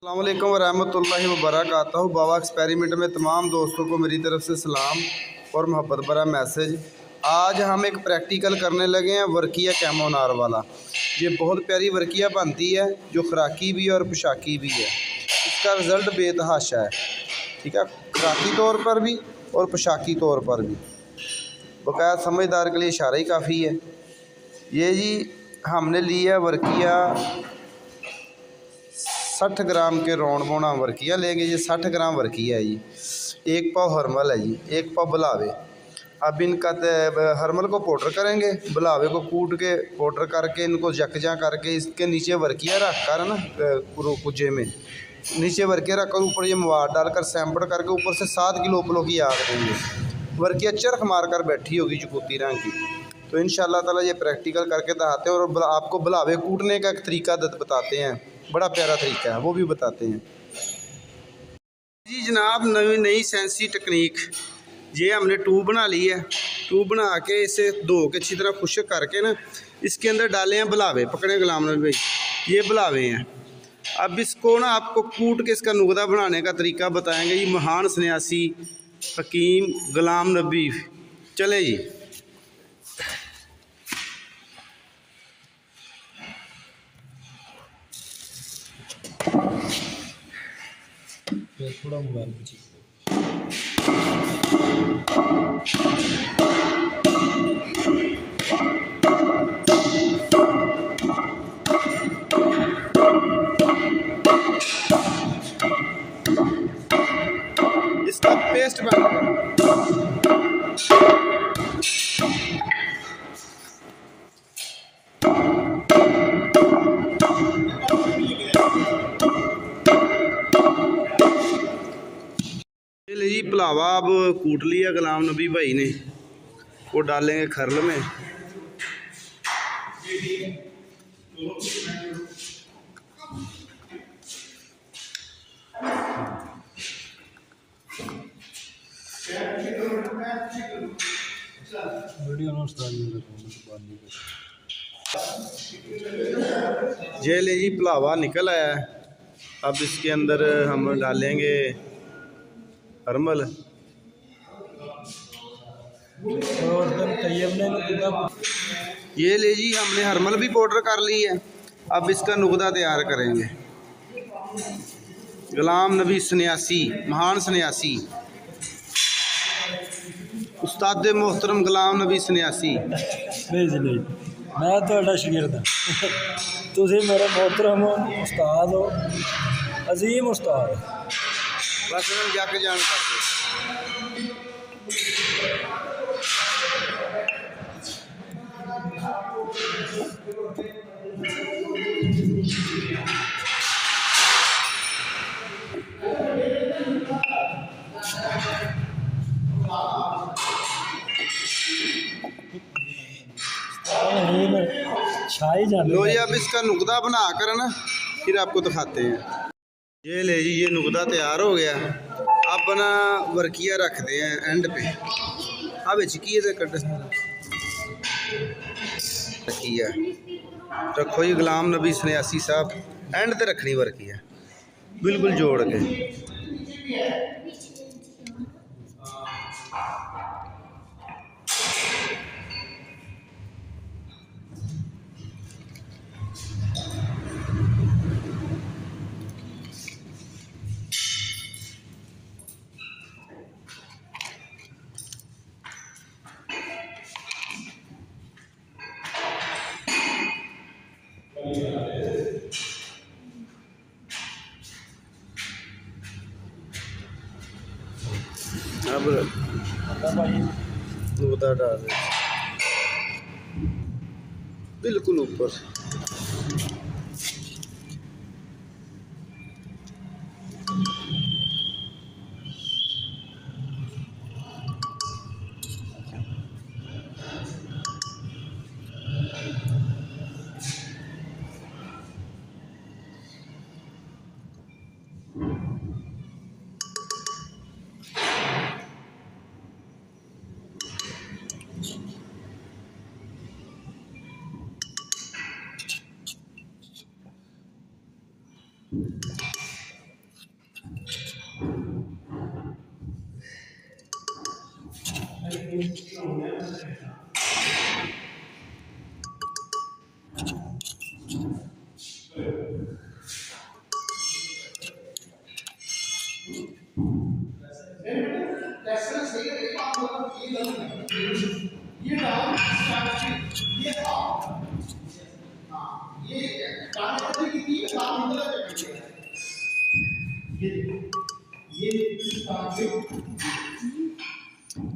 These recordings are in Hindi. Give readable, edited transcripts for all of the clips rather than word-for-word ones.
अस्सलाम वालेकुम वरहमतुल्लाहि वबरकातुहू। बाबा एक्सपेरिमेंट में तमाम दोस्तों को मेरी तरफ से सलाम और मोहब्बत भरा मैसेज। आज हम एक प्रैक्टिकल करने लगे हैं वर्किया कैमोनार वाला। ये बहुत प्यारी वर्किया बनती है जो खुराकी भी है और पोशाकी भी है। इसका रिज़ल्ट बेतहाशा है, ठीक है, खुराकी तौर पर भी और पोशाकी तौर पर भी। बकाया समझदार के लिए इशारा ही काफ़ी है। ये जी हमने ली है वर्किया 60 ग्राम के रौंड बोना वर्किया लेंगे। ये 60 ग्राम वर्किया है जी। 1 पाव हरमल है जी, 1 पाव बुलावे। अब इनका हरमल को पाउडर करेंगे, बुलावे को कूट के पाउडर करके इनको जकजा करके इसके नीचे वर्किया रख कर ना कुजे में नीचे वर्किया रख कर ऊपर ये मवाद डालकर सैंपड़ करके ऊपर से 7 किलो उपलों की आग देंगे। वर्किया चरख मार कर बैठी होगी चुकूती रंग की। तो इंशाअल्लाह ताला ये प्रैक्टिकल करके दिखाते हैं और आपको बुलावे कूटने का एक तरीका बताते हैं। बड़ा प्यारा तरीका है, वो भी बताते हैं जी जनाब। नई सेंसी टेक्निक। ये हमने ट्यूब बना ली है। ट्यूब बना के इसे धो के अच्छी तरह खुश्क करके ना इसके अंदर डाले हैं बुलावे। पकड़े गुलाम नबी भाई, ये बुलावे हैं। अब इसको ना आपको कूट के इसका नुकदा बनाने का तरीका बताएंगे ये महान सन्यासी हकीम गुलाम नबी। चले जी। थोड़ा मोबाइल जी। इसका पेस्ट बना ले जी। पुलावा अब कूट लिया गुलाम नबी भाई ने, वो डालेंगे खरल में। ये ले जी पुलावा निकल आया है। अब इसके अंदर हम डालेंगे हरमल। ये ले जी हमने हरमल भी पाउडर कर ली है। अब इसका नुकदा तैयार करेंगे। गुलाम नबी सन्यासी, महान सन्यासी, उस्ताद मोहतरम गुलाम नबी सन्यासी। नहीं जी नहीं, मैं तो शगीर्द हाँ। तुसी मेरे मोहतरम उस्ताद हो, अजीम उस्ताद। बस जग जान कर दो। छाई जाने लो जी। अब इसका नुकदा बना कर ना फिर आपको दिखाते हैं। ये ले जी, ये नुकदा तैयार हो गया। अब ना वर्किया रखते हैं एंड पे। अब चिकी कट रखिए रखो जी गुलाम नबी सन्यासी साहब। एंड ते रखनी वर्किया बिल्कुल जोड़ के। अब नुकदा डाल बिल्कुल ऊपर।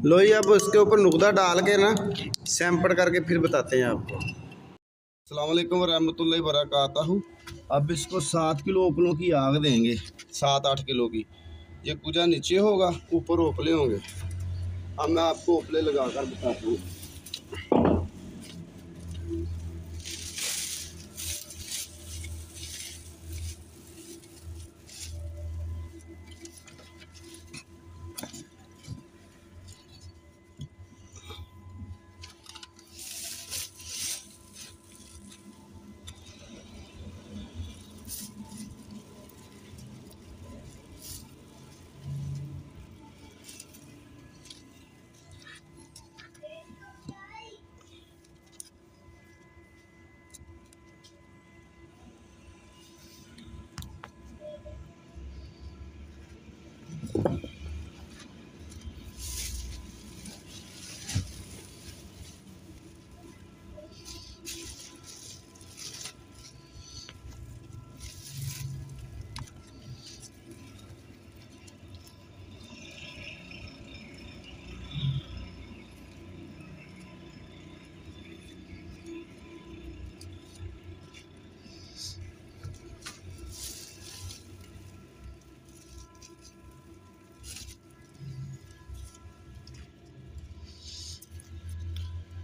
लो ये अब इसके ऊपर नुकदा डाल के ना सैंपल करके फिर बताते हैं आपको। अस्सलाम वालेकुम रहमतुल्लाहि वबरकातुहू। अब इसको 7 किलो ओपलों की आग देंगे, 7-8 किलो की। ये कुजा नीचे होगा, ऊपर ओपले होंगे। अब मैं आपको ओपले लगा कर बताता हूँ।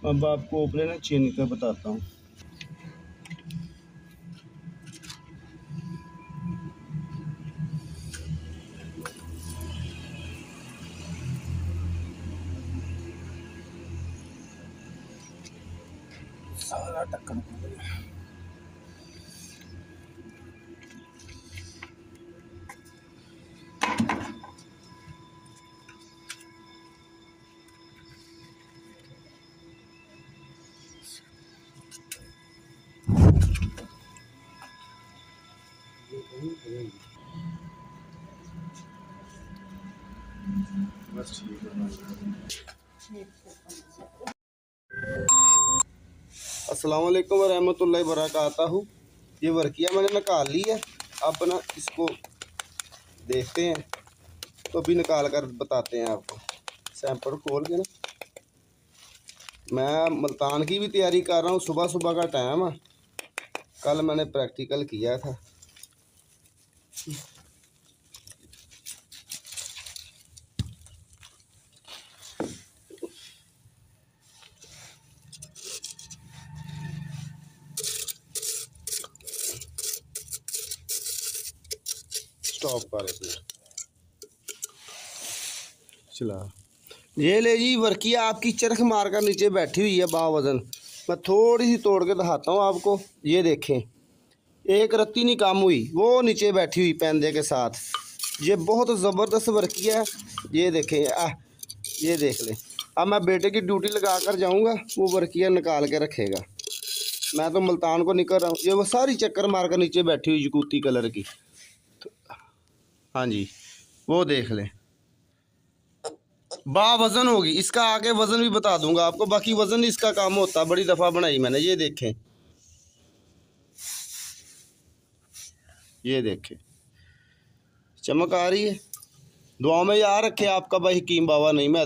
अब आपको ओपले ना चीन कर बताता हूँ। सारा ढक्कन बस ठीक है। अस्सलाम वालेकुम रहमतुल्लाहि वबरकातुहू। ये वर्किया मैंने निकाल ली है। अब ना इसको देखते हैं, तो भी निकाल कर बताते हैं आपको। सैंपल खोल के ना, मैं मुल्तान की भी तैयारी कर रहा हूँ। सुबह सुबह का टाइम है, कल मैंने प्रैक्टिकल किया था। स्टॉप कर चला। ये ले जी वर्किया आपकी चरख मार कर नीचे बैठी हुई है बावजन। मैं थोड़ी सी तोड़ के दिखाता हूँ आपको। ये देखें, एक रत्ती नहीं कम हुई, वो नीचे बैठी हुई पैंदे के साथ। ये बहुत ज़बरदस्त वर्किया है। ये देखें, ये देख लें। अब मैं बेटे की ड्यूटी लगा कर जाऊँगा, वो वर्किया निकाल के रखेगा। मैं तो मुल्तान को निकल रहा हूँ। ये वो सारी चक्कर मार कर नीचे बैठी हुई जकूती कलर की। हाँ जी, वो देख लें, वजन होगी। इसका आगे वजन भी बता दूंगा आपको। बाकी वजन इसका काम होता, बड़ी दफ़ा बनाई मैंने। ये देखें, ये देखें, चमक आ रही है। दुआ में याद रखे आपका भाई हकीम बाबा नहीं मैं